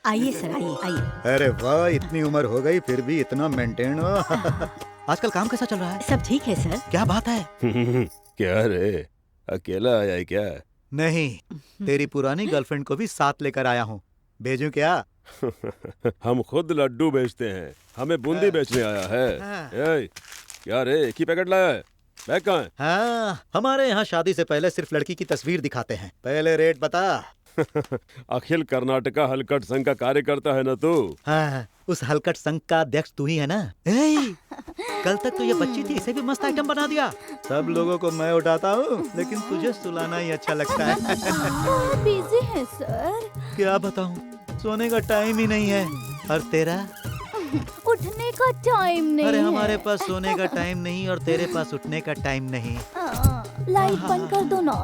आइए सर, आइए आइए। अरे वाह, इतनी उम्र हो गई फिर भी इतना मेंटेन हो। आजकल काम कैसा चल रहा है? सब ठीक है सर। क्या बात है? क्या रे, अकेला आया है क्या? नहीं, तेरी पुरानी गर्लफ्रेंड को भी साथ लेकर आया हूँ। भेजूं क्या? हम खुद लड्डू बेचते हैं, हमें बूंदी बेचने आया है। ए, क्या रे, एक ही पैकेट लाया है? बैग कहाँ है? हाँ, हमारे यहाँ शादी से पहले सिर्फ लड़की की तस्वीर दिखाते हैं। पहले रेट बता। अखिल कर्नाटका हलकट संघ का कार्यकर्ता है ना तू? हाँ, उस हलकट संघ का अध्यक्ष तू ही है ना? कल तक तो ये बच्ची थी, इसे भी मस्त आइटम बना दिया। सब लोगों को मैं उठाता हूँ, लेकिन तुझे सुलाना ही अच्छा लगता है। बिजी है सर। क्या बताऊँ, सोने का टाइम ही नहीं है। और तेरा? उठने का टाइम नहीं अरे है। हमारे पास सोने का टाइम नहीं और तेरे पास उठने का टाइम नहीं। लाइट बंद कर दो ना।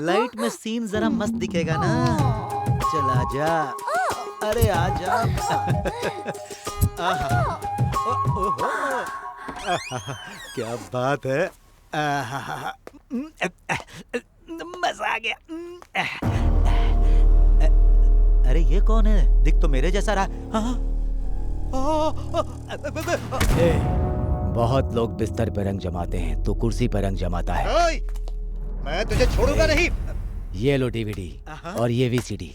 लाइट में सीन जरा मस्त दिखेगा ना। चला जा, अरे आ जा। क्या बात है। मजा आ गया। अरे ये कौन है? दिख तो मेरे जैसा रहा। बहुत लोग बिस्तर पर रंग जमाते हैं, तो कुर्सी पर रंग जमाता है। मैं तुझे छोड़ूंगा नहीं। ये लो डीवीडी और ये वीसीडी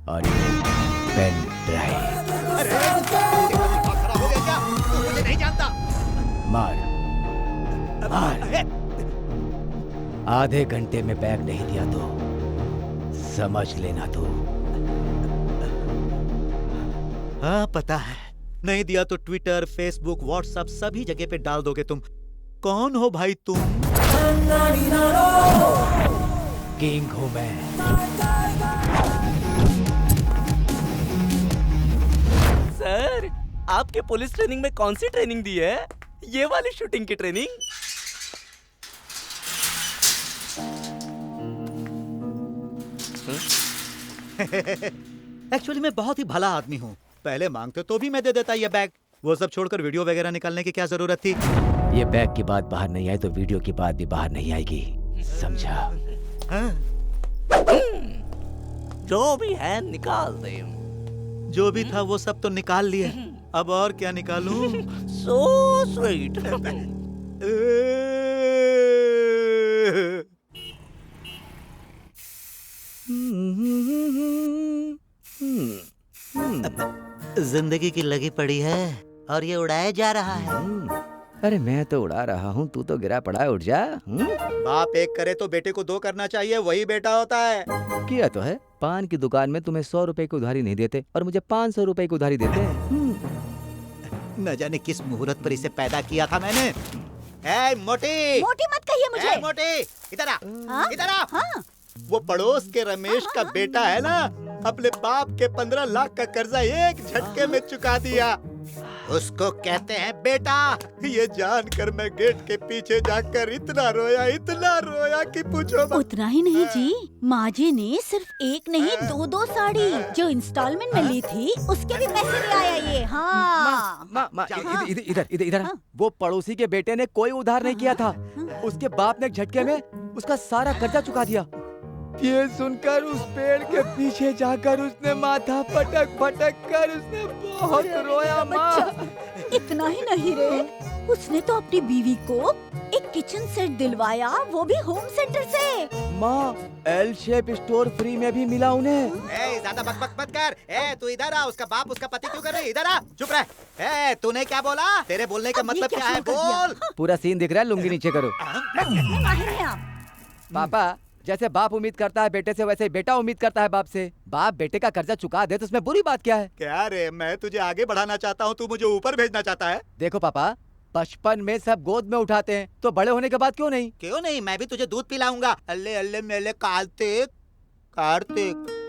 और ये पेन ड्राइव। खराब हो गया क्या? तू मुझे नहीं जानता। मार मार। आधे घंटे में बैग नहीं दिया तो समझ लेना तू। हाँ पता है, नहीं दिया तो ट्विटर, फेसबुक, व्हाट्सएप सभी जगह पे डाल दोगे तुम। कौन हो भाई तुम? किंग हूं मैं। सर, आपके पुलिस ट्रेनिंग में कौन सी ट्रेनिंग दी है? ये वाली शूटिंग की ट्रेनिंग? एक्चुअली मैं बहुत ही भला आदमी हूँ। पहले मांगते तो भी मैं दे देता ये बैग। वो सब छोड़कर वीडियो वगैरह निकालने की क्या जरूरत थी? ये बैग की बात बाहर नहीं आई तो वीडियो की बात भी बाहर नहीं आएगी, समझा? हाँ? जो भी है निकाल दे। जो भी था वो सब तो निकाल लिए, अब और क्या निकालूं? So sweet. जिंदगी की लगी पड़ी है और ये उड़ाया जा रहा है। अरे मैं तो उड़ा रहा हूँ, तू तो गिरा पड़ा है, उठ जा। बाप एक करे तो बेटे को दो करना चाहिए, वही बेटा होता है। किया तो है। पान की दुकान में तुम्हें 100 रुपए की उधारी नहीं देते और मुझे 500 रुपए की उधारी देते हैं। न जाने किस मुहूर्त पर इसे पैदा किया था मैंने। ए मोटी, मोटी मत कहिए मुझे। मोटी, इधर आ, हाँ? इधर आ। हाँ? वो पड़ोस के रमेश का बेटा है ना, अपने बाप के 15 लाख का कर्जा एक झटके में चुका दिया। उसको कहते हैं बेटा। ये जानकर मैं गेट के पीछे जाकर इतना रोया कि पूछो मत। उतना ही नहीं जी, माँ जी ने सिर्फ एक नहीं 2-2 साड़ी जो इंस्टॉलमेंट में ली थी उसके भी पैसे ले आया ये। हाँ इधर। वो पड़ोसी के बेटे ने कोई उधार नहीं किया था, उसके बाप ने एक झटके में उसका सारा कर्जा चुका दिया। ये सुनकर उस पेड़ के पीछे जाकर उसने माथा पटक कर उसने बहुत रोया माँ। इतना ही नहीं रे, उसने तो अपनी बीवी को एक किचन सेट दिलवाया, वो भी होम सेंटर से। माँ, एल शेप स्टोर फ्री में भी मिला उन्हें। ज्यादा बकबक मत कर। तू इधर आ, उसका बाप उसका पति क्यों कर रही? इधर आ, चुप रह। तूने क्या बोला? तेरे बोलने का मतलब क्या है? बोल। पूरा सीन दिख रहा है, लुंगी नीचे करो। माहिर हैं आप। पापा, जैसे बाप उम्मीद करता है बेटे से, वैसे ही बेटा उम्मीद करता है बाप से। बाप बेटे का कर्जा चुका दे तो उसमें बुरी बात क्या है? क्या रे, मैं तुझे आगे बढ़ाना चाहता हूँ, तू मुझे ऊपर भेजना चाहता है। देखो पापा, बचपन में सब गोद में उठाते हैं, तो बड़े होने के बाद क्यों नहीं? क्यों नहीं, मैं भी तुझे दूध पिलाऊंगा। अल्ले अल्ले मेले कार्तिक।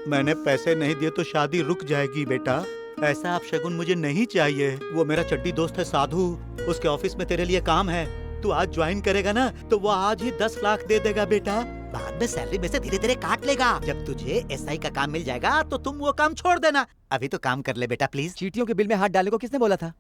मैंने पैसे नहीं दिए तो शादी रुक जाएगी बेटा। ऐसा आप शगुन मुझे नहीं चाहिए। वो मेरा चड्डी दोस्त है साधु, उसके ऑफिस में तेरे लिए काम है। तू आज ज्वाइन करेगा ना तो वो आज ही 10 लाख दे देगा बेटा। बाद में सैलरी में से धीरे धीरे काट लेगा। जब तुझे एसआई का काम मिल जाएगा तो तुम वो काम छोड़ देना। अभी तो काम कर ले बेटा प्लीज। चीटियों के बिल में हाथ डालने को किसने बोला था?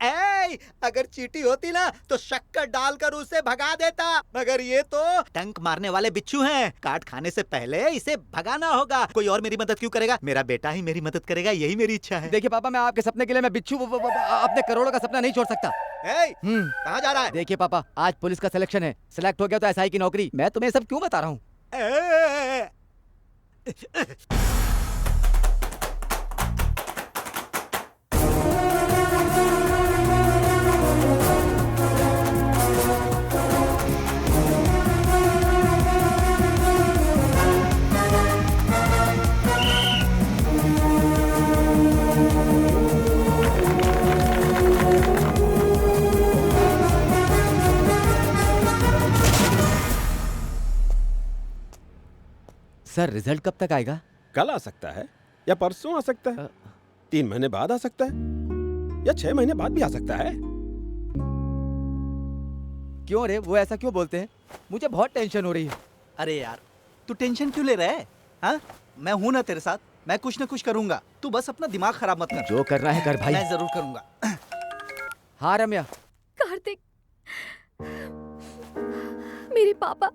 अगर चींटी होती ना तो शक्कर डालकर उसे भगा देता, मगर ये तो डंक मारने वाले बिच्छू हैं। काट खाने से पहले इसे भगाना होगा। कोई और मेरी मदद क्यों करेगा? मेरा बेटा ही मेरी मदद करेगा, यही मेरी इच्छा है। देखिए पापा, मैं आपके सपने के लिए मैं बिच्छू अपने करोड़ों का सपना नहीं छोड़ सकता। कहाँ जा रहा है? देखिए पापा, आज पुलिस का सिलेक्शन है, सिलेक्ट हो गया तो एसआई की नौकरी। मैं तुम्हें सब क्यों बता रहा हूँ? सर, रिजल्ट कब तक आएगा? कल आ सकता है या परसों आ सकता है, 3 महीने बाद आ सकता है या 6 महीने बाद भी आ सकता है। क्यों रे, वो ऐसा क्यों बोलते हैं? मुझे बहुत टेंशन हो रही है। अरे यार, तू टेंशन क्यों ले रहा है? हाँ, मैं हूं ना तेरे साथ, मैं कुछ ना कुछ करूंगा। तू बस अपना दिमाग खराब मत कर। जो कर रहा है कर भाई। मैं जरूर करूंगा। हाँ रम्या। कार्तिक, मेरे पापा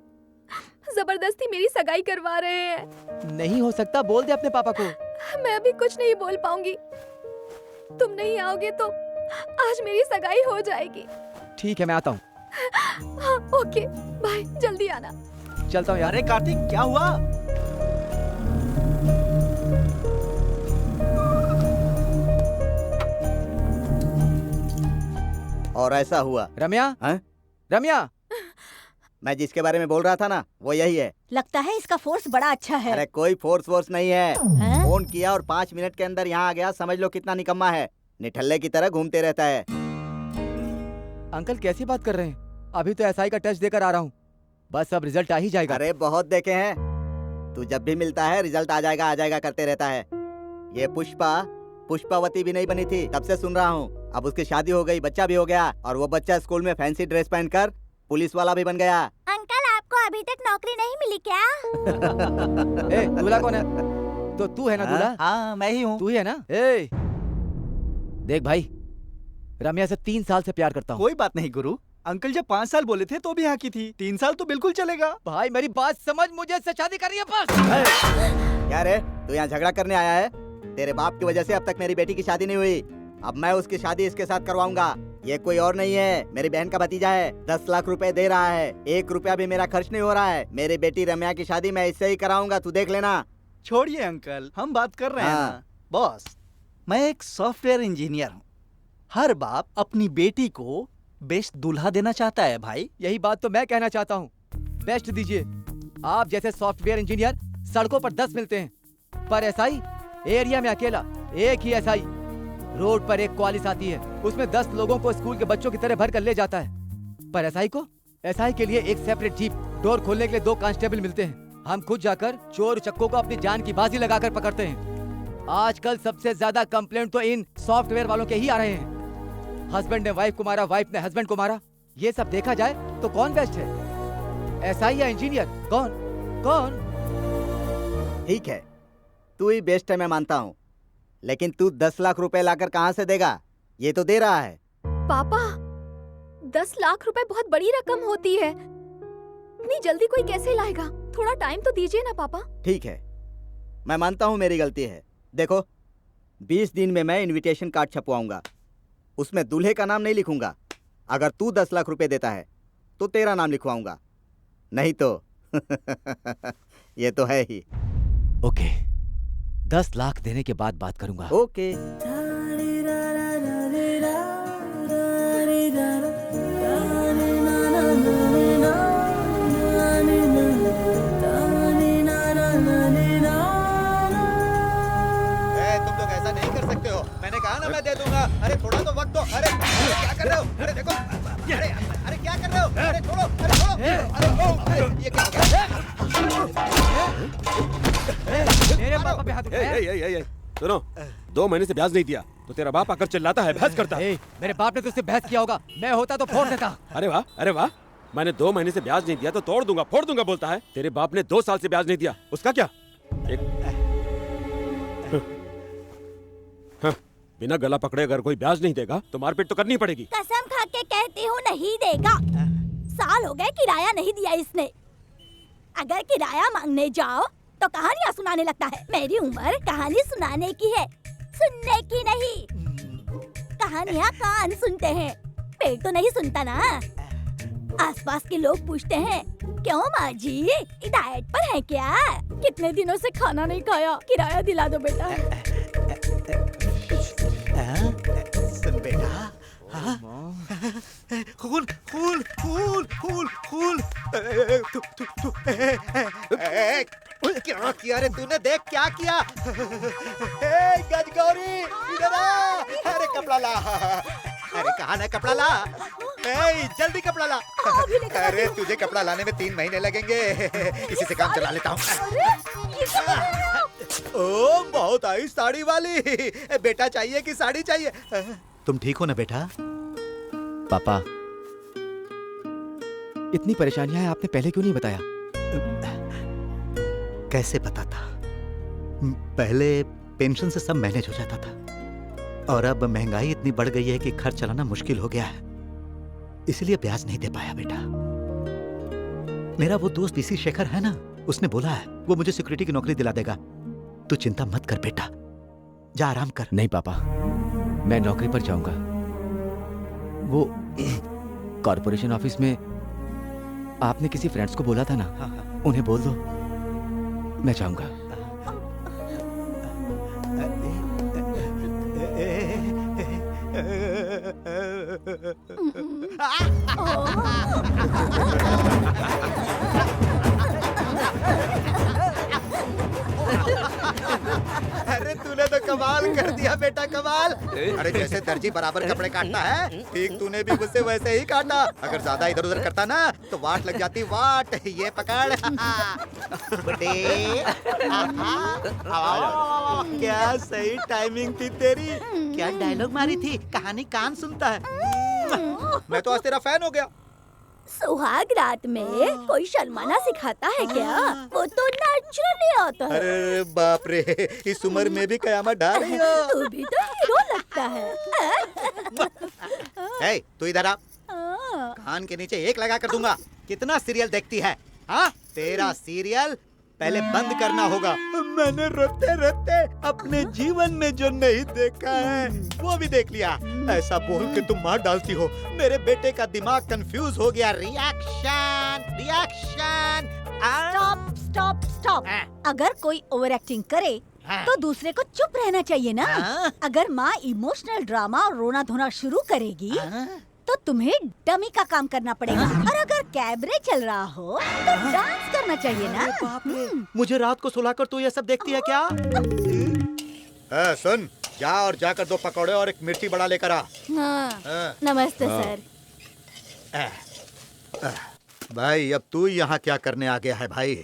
जबरदस्ती मेरी सगाई करवा रहे हैं। नहीं हो सकता, बोल दे अपने पापा को। मैं अभी कुछ नहीं बोल पाऊंगी। तुम नहीं आओगे तो आज मेरी सगाई हो जाएगी। ठीक है, मैं आता हूँ। हाँ, ओके, बाय, जल्दी आना। चलता हूँ यार। अरे कार्तिक, क्या हुआ? और ऐसा हुआ। रम्या, हाँ? रम्या, मैं जिसके बारे में बोल रहा था ना, वो यही है। लगता है इसका फोर्स बड़ा अच्छा है। अरे कोई फोर्स नहीं है। हैं? फोन किया और 5 मिनट के अंदर यहाँ आ गया। समझ लो कितना निकम्मा है। निठल्ले की तरह घूमते रहता है। अंकल कैसी बात कर रहे हैं? अभी तो एसआई का टेस्ट देकर आ रहा हूँ, बस अब रिजल्ट आ ही जाएगा। अरे बहुत देखे हैं। तू जब भी मिलता है रिजल्ट आ जाएगा करते रहता है। ये पुष्पावती भी नहीं बनी थी, तब से सुन रहा हूँ। अब उसकी शादी हो गई, बच्चा भी हो गया, और वो बच्चा स्कूल में फैंसी ड्रेस पहनकर पुलिस वाला भी बन गया। अंकल, आपको अभी तक नौकरी नहीं मिली क्या? ए, दूल्हा कौन है? तो तू है ना दूल्हा? हाँ, मैं ही हूँ। तू ही है ना? ए, देख भाई, रम्या से 3 साल से प्यार करता हूँ। कोई बात नहीं गुरु, अंकल जब 5 साल बोले थे तो भी हाँ की थी। 3 साल तो बिल्कुल चलेगा। भाई मेरी बात समझ, मुझे इससे शादी करनी है बस। क्या रे, तू यहाँ झगड़ा करने आया है? तेरे बाप की वजह से अब तक मेरी बेटी की शादी नहीं हुई। अब मैं उसकी शादी इसके साथ करवाऊंगा। ये कोई और नहीं है, मेरी बहन का भतीजा है। 10 लाख रुपए दे रहा है, 1 रुपया भी मेरा खर्च नहीं हो रहा है। मेरी बेटी रम्या की शादी मैं इससे ही कराऊंगा, तू देख लेना। छोड़िए अंकल, हम बात कर रहे हैं हाँ। ना। बॉस, मैं एक सॉफ्टवेयर इंजीनियर हूँ। हर बाप अपनी बेटी को बेस्ट दूल्हा देना चाहता है भाई। यही बात तो मैं कहना चाहता हूँ। बेस्ट दीजिए। आप जैसे सॉफ्टवेयर इंजीनियर सड़कों पर 10 मिलते हैं, पर एसआई एरिया में अकेला एक ही एसआई। रोड पर एक क्वालिस आती है, उसमें 10 लोगों को स्कूल के बच्चों की तरह भर कर ले जाता है। पर एसआई के लिए एक सेपरेट जीप, डोर खोलने के लिए 2 कांस्टेबल मिलते हैं। हम खुद जाकर चोर चक्कों को अपनी जान की बाजी लगाकर पकड़ते हैं। आजकल सबसे ज्यादा कंप्लेंट तो इन सॉफ्टवेयर वालों के ही आ रहे हैं। हस्बैंड ने वाइफ को मारा, वाइफ ने हस्बैंड को मारा। ये सब देखा जाए तो कौन बेस्ट है, एसआई या इंजीनियर? कौन? ठीक है, तू ही बेस्ट है, मैं मानता हूँ। लेकिन तू 10 लाख रुपए लाकर कहाँ से देगा? ये तो दे रहा है। पापा, 10 लाख रुपए बहुत बड़ी रकम होती है। इतनी जल्दी कोई कैसे लाएगा? थोड़ा टाइम तो दीजिए ना पापा। ठीक है, मैं मानता हूँ मेरी गलती है। देखो, 20 दिन में मैं इनविटेशन कार्ड छपवाऊंगा। उसमें दूल्हे का नाम नहीं लिखूंगा। अगर तू 10 लाख रुपए देता है तो तेरा नाम लिखवाऊंगा, नहीं तो ये तो है ही। ओके, 10 लाख देने के बाद बात करूंगा। ओके। तुम लोग ऐसा नहीं कर सकते हो। मैंने कहा ना मैं दे दूंगा। अरे थोड़ा तो वक्त दो। अरे क्या कर रहे हो? अरे देखो, अरे क्या कर रहे हो? अरे छोड़ो, अरे छोड़ो। अरे ये क्या हो गया? मेरे पापा पे हाथ उठाया। सुनो, 2 महीने से ब्याज नहीं दिया तो तेरा बाप आकर चिल्लाता है, बहस करता है। मेरे बाप ने तुझसे बहस किया होगा, मैं होता तो फोड़ देता। अरे वाह, मैंने 2 महीने से ब्याज नहीं दिया तो तोड़ दूंगा, फोड़ दूंगा बोलता है। तेरे बाप ने 2 साल से ब्याज नहीं दिया, उसका क्या? बिना गला पकड़े अगर कोई ब्याज नहीं देगा तो मारपीट तो करनी पड़ेगी। कसम खा के कहती हूँ नहीं देगा। साल हो गए किराया नहीं दिया इसने। अगर किराया मांगने जाओ तो कहानियाँ सुनाने लगता है। मेरी उम्र कहानी सुनाने की है, सुनने की नहीं। कहानियाँ कान सुनते हैं, पेट तो नहीं सुनता ना। आसपास के लोग पूछते हैं क्यों माँ जी डाइट पर है क्या? कितने दिनों से खाना नहीं खाया, किराया दिला दो बेटा। सुन बेटा, हाँ? खून खून खून खून खून क्या किया रे तूने? देख क्या किया। गजगौरी इधर आ। अरे कपड़ा ला। अरे कहाँ ना कपड़ा ला। जल्दी कपड़ा ला। अरे तुझे कपड़ा लाने में 3 महीने लगेंगे। इसी से काम चला लेता हूँ। ओ बहुत आई साड़ी वाली। बेटा चाहिए कि साड़ी चाहिए? तुम ठीक हो ना बेटा? पापा, इतनी परेशानियां हैं, आपने पहले क्यों नहीं बताया? कैसे बताता? पहले पेंशन से सब मैनेज हो जाता था और अब महंगाई इतनी बढ़ गई है कि खर्च चलाना मुश्किल हो गया है, इसलिए ब्याज नहीं दे पाया बेटा। मेरा वो दोस्त पीसी शेखर है ना, उसने बोला है वो मुझे सिक्योरिटी की नौकरी दिला देगा। तू चिंता मत कर बेटा, जा आराम कर। नहीं पापा, मैं नौकरी पर जाऊंगा। वो कॉर्पोरेशन ऑफिस में आपने किसी फ्रेंड्स को बोला था ना, उन्हें बोल दो मैं जाऊंगा। अरे तूने तो कमाल कर दिया बेटा, कमाल। अरे जैसे दर्जी बराबर कपड़े काटता है, ठीक तूने भी मुझसे वैसे ही काटा। अगर ज्यादा इधर उधर करता ना तो वाट लग जाती, वाट। ये पकड़। बटे क्या सही टाइमिंग थी तेरी। क्या डायलॉग मारी थी, कहानी कान सुनता है। मैं तो आज तेरा फैन हो गया। सुहाग रात में कोई शर्माना सिखाता है क्या? वो तो नेचुरली आता है। अरे बाप रे, इस उम्र में भी कयामत ढा रही हो। तू भी तो हीरो लगता है। ए, तू इधर आ। कान के नीचे एक लगा कर दूंगा। कितना सीरियल देखती है? हाँ, तेरा सीरियल पहले बंद करना होगा। मैंने रोते रोते अपने जीवन में जो नहीं देखा है वो भी देख लिया। ऐसा बोल के तुम मार डालती हो। मेरे बेटे का दिमाग कंफ्यूज हो गया। Reaction reaction. Stop stop stop. अगर कोई ओवर एक्टिंग करे तो दूसरे को चुप रहना चाहिए ना। अगर माँ इमोशनल ड्रामा और रोना धोना शुरू करेगी तो तुम्हें डमी का काम करना पड़ेगा। और अगर कैबरे चल रहा हो तो डांस करना चाहिए ना। मुझे रात को सुलाकर तू ये सब देखती है क्या? सुन, जा और जाकर 2 पकौड़े और 1 मिर्ची बड़ा लेकर आ। नमस्ते सर। भाई अब तू यहाँ क्या करने आ गया है भाई?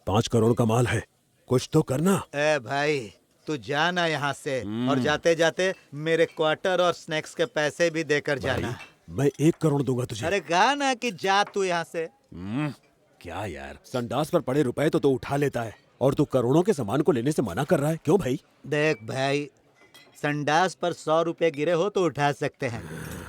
5 करोड़ का माल है, कुछ तो करना। भाई तू जाना यहाँ से, और जाते जाते मेरे क्वार्टर और स्नैक्स के पैसे भी देकर जाना। मैं 1 करोड़ दूंगा तुझे। अरे कहा ना कि जा तू यहाँ से। क्या यार, संडास पर पड़े रुपए तो उठा लेता है और तू करोड़ों के सामान को लेने से मना कर रहा है, क्यों भाई? देख भाई, संडास पर 100 रुपए गिरे हो तो उठा सकते हैं,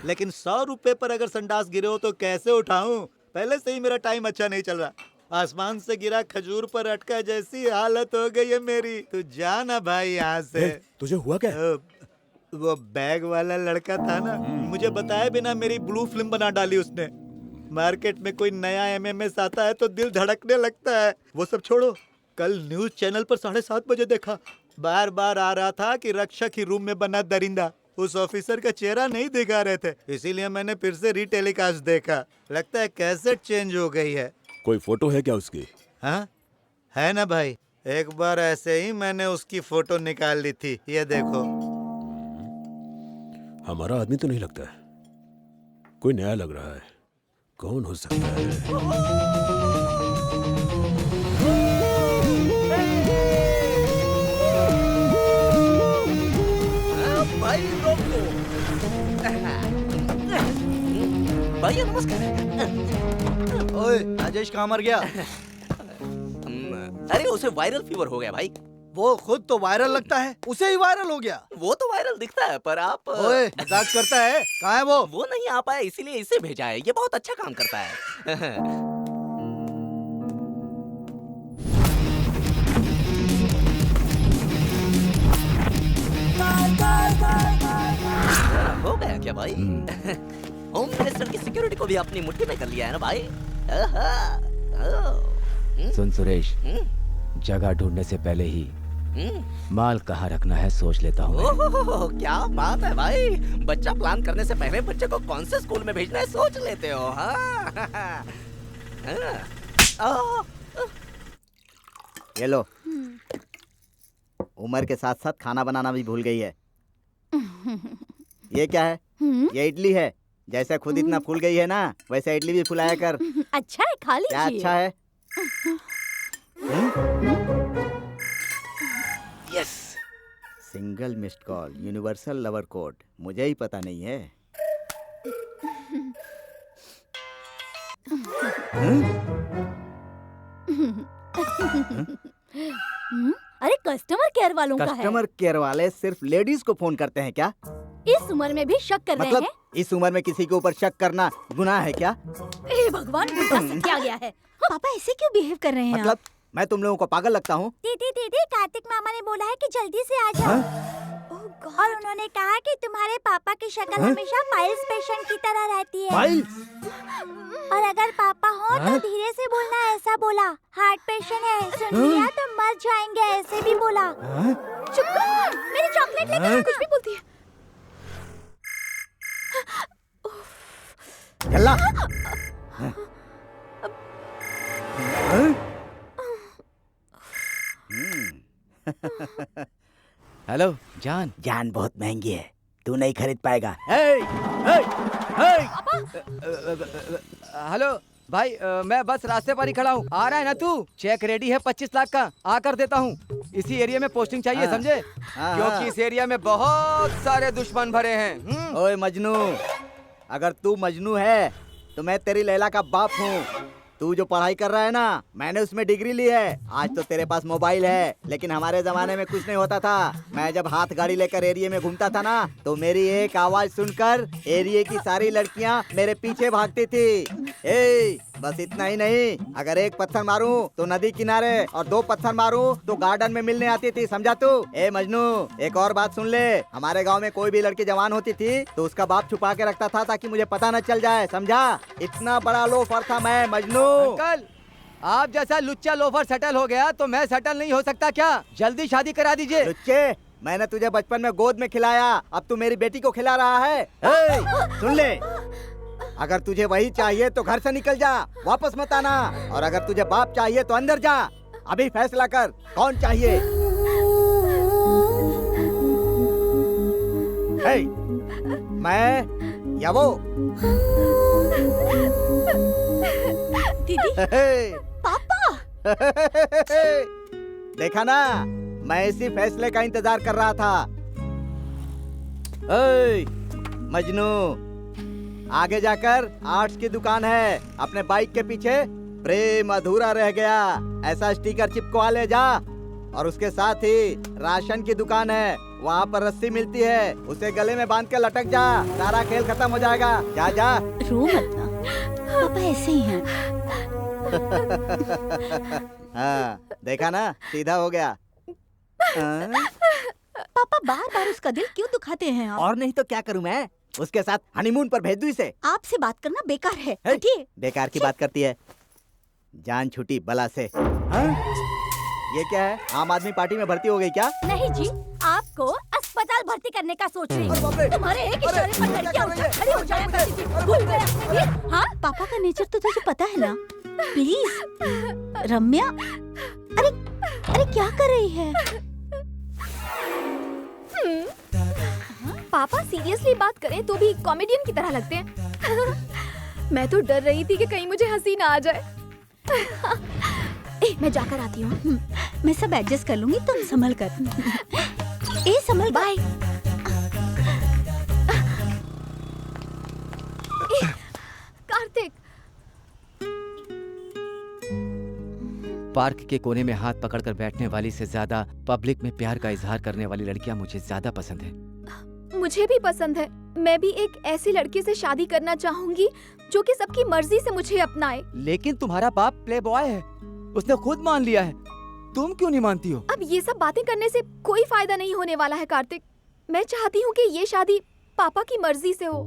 लेकिन 100 रुपए पर अगर संडास गिरे हो तो कैसे उठाऊं? पहले से ही मेरा टाइम अच्छा नहीं चल रहा। आसमान से गिरा खजूर पर अटका जैसी हालत हो गई है मेरी। तू जाना भाई यहाँ से। तुझे हुआ क्या? वो बैग वाला लड़का था ना, मुझे बताए बिना मेरी ब्लू फिल्म बना डाली उसने। मार्केट में कोई नया एमएमएस आता है तो दिल धड़कने लगता है। वो सब छोड़ो, कल न्यूज चैनल पर 7:30 बजे देखा, बार बार आ रहा था कि रक्षक ही रूम में बना दरिंदा। उस ऑफिसर का चेहरा नहीं दिखा रहे थे, इसीलिए मैंने फिर से रीटेलीकास्ट देखा। लगता है कैसेट चेंज हो गई है। कोई फोटो है क्या उसकी? हाँ है ना भाई, एक बार ऐसे ही मैंने उसकी फोटो निकाल ली थी। ये देखो। हमारा आदमी तो नहीं लगता है, कोई नया लग रहा है। कौन हो सकता है? भाई रोको। भैया नमस्कार। ओए राजेश कहाँ मर गया? अरे उसे वायरल फीवर हो गया भाई। वो खुद तो वायरल लगता है, उसे ही वायरल हो गया। वो तो वायरल दिखता है पर आप ओए मजाक करता है, कहाँ है वो? वो नहीं आ पाया इसीलिए इसे भेजा है। ये बहुत अच्छा काम करता है। हो गया क्या भाई? होम मिनिस्टर की सिक्योरिटी को भी अपनी मुट्ठी में कर लिया है ना भाई? सुन सुरेश, जगह ढूंढने से पहले ही माल कहाँ रखना है सोच लेता हूँ। ओह क्या बात है भाई, बच्चा प्लान करने से पहले बच्चे को कौन से स्कूल में भेजना है सोच लेते हो। हाँ ये लो, उम्र के साथ साथ खाना बनाना भी भूल गई है। ये क्या है? ये इडली है। जैसे खुद इतना फूल गई है ना, वैसे इडली भी फुलाया कर। अच्छा है, खा लीजिए। क्या अच्छा है? Yes, single missed call, universal lover code, मुझे ही पता नहीं है। अरे कस्टमर केयर वालों का है। कस्टमर केयर वाले सिर्फ लेडीज को फोन करते हैं क्या? इस उम्र में भी शक कर मतलब रहे इस उम्र में किसी के ऊपर शक करना गुनाह है क्या? हैं? हे भगवान, बुढ़ा से क्या गया है? पापा ऐसे क्यों बिहेव कर रहे हैं मतलब मैं तुम लोगों को पागल लगता हूँ? दीदी दीदी, कार्तिक मामा ने बोला है कि जल्दी से आ जाओ। और उन्होंने कहा कि तुम्हारे पापा की शक्ल हमेशा पाइल्स पेशेंट की तरह रहती है। पाइल्स? और अगर पापा हो तो धीरे से बोलना, ऐसा बोला। हार्ट पेशेंट है, सुन लिया तो मर जाएंगे, ऐसे भी बोला। चुप कर, मेरी चॉकलेट लेकर कुछ भी बोलती है। चल्ला। हेलो जान। जान बहुत महंगी है, तू नहीं खरीद पाएगा। हेलो भाई, मैं बस रास्ते पर ही खड़ा हूँ। आ रहा है ना तू? चेक रेडी है 25 लाख का, आकर देता हूँ। इसी एरिया में पोस्टिंग चाहिए, हाँ। समझे? हाँ, क्योंकि हाँ। इस एरिया में बहुत सारे दुश्मन भरे हैं। ओए मजनू, अगर तू मजनू है तो मैं तेरी लैला का बाप हूँ। तू जो पढ़ाई कर रहा है ना, मैंने उसमें डिग्री ली है। आज तो तेरे पास मोबाइल है, लेकिन हमारे जमाने में कुछ नहीं होता था। मैं जब हाथ गाड़ी लेकर एरिया में घूमता था ना, तो मेरी एक आवाज सुनकर एरिया की सारी लड़कियां मेरे पीछे भागती थी। ए, बस इतना ही नहीं, अगर एक पत्थर मारूं तो नदी किनारे और 2 पत्थर मारूं तो गार्डन में मिलने आती थी, समझा तू? ए मजनू, एक और बात सुन ले। हमारे गांव में कोई भी लड़की जवान होती थी तो उसका बाप छुपा के रखता था ताकि मुझे पता न चल जाए, समझा? इतना बड़ा लोफर था मैं, मजनू। अंकल, आप जैसा लुच्चा लोफर सेटल हो गया तो मैं सेटल नहीं हो सकता क्या? जल्दी शादी करा दीजिए। लुच्चे, मैंने तुझे बचपन में गोद में खिलाया, अब तू मेरी बेटी को खिला रहा है। ए, सुन ले, अगर तुझे वही चाहिए तो घर से निकल जा, वापस मत आना। और अगर तुझे बाप चाहिए तो अंदर जा। अभी फैसला कर, कौन चाहिए? हे, मैं या वो? दीदी, पापा। देखा ना, मैं इसी फैसले का इंतजार कर रहा था। ए, मजनू, आगे जाकर आर्ट्स की दुकान है, अपने बाइक के पीछे प्रेम अधूरा रह गया ऐसा स्टिकर चिपकवा ले जा। और उसके साथ ही राशन की दुकान है, वहाँ पर रस्सी मिलती है, उसे गले में बांध के लटक जा, सारा खेल खत्म हो जाएगा। जा जा। रो मत ना, पापा ऐसे ही हैं। हाँ, देखा ना, सीधा हो गया। हाँ? पापा बार बार उसका दिल क्यों दुखाते हैं आप? और नहीं तो क्या करूँ मैं? उसके साथ हनीमून पर भेज दूं इसे। आपसे बात करना बेकार है। हे, हटिए। बेकार की बात करती है, जान छूटी बला से। हाँ? ये क्या है, आम आदमी पार्टी में भर्ती हो गई क्या? नहीं जी, आपको अस्पताल भर्ती करने का सोच रही अरे बाप रे! हूँ। तुम्हारे एक इशारे पर लड़कियाँ खड़ी हो जाया करती थी। भूल गए अपने ये? हाँ? पापा का नेचर तो तुझे पता है ना। प्लीज रम्या, अरे अरे क्या कर रही है? पापा सीरियसली बात करें तो भी कॉमेडियन की तरह लगते हैं। मैं तो डर रही थी कि कहीं मुझे हंसी ना आ जाए। मैं जाकर आती हूँ। मैं सब एडजस्ट कर लूंगी, तुम संभल कर। संभल, बाय। कार्तिक, पार्क के कोने में हाथ पकड़कर बैठने वाली से ज्यादा पब्लिक में प्यार का इजहार करने वाली लड़कियां मुझे ज्यादा पसंद है। मुझे भी पसंद है। मैं भी एक ऐसी लड़की से शादी करना चाहूंगी जो कि सबकी मर्जी से मुझे अपनाए। लेकिन तुम्हारा बाप प्ले बॉय है, उसने खुद मान लिया है, तुम क्यों नहीं मानती हो? अब ये सब बातें करने से कोई फायदा नहीं होने वाला है कार्तिक। मैं चाहती हूँ कि ये शादी पापा की मर्जी से हो।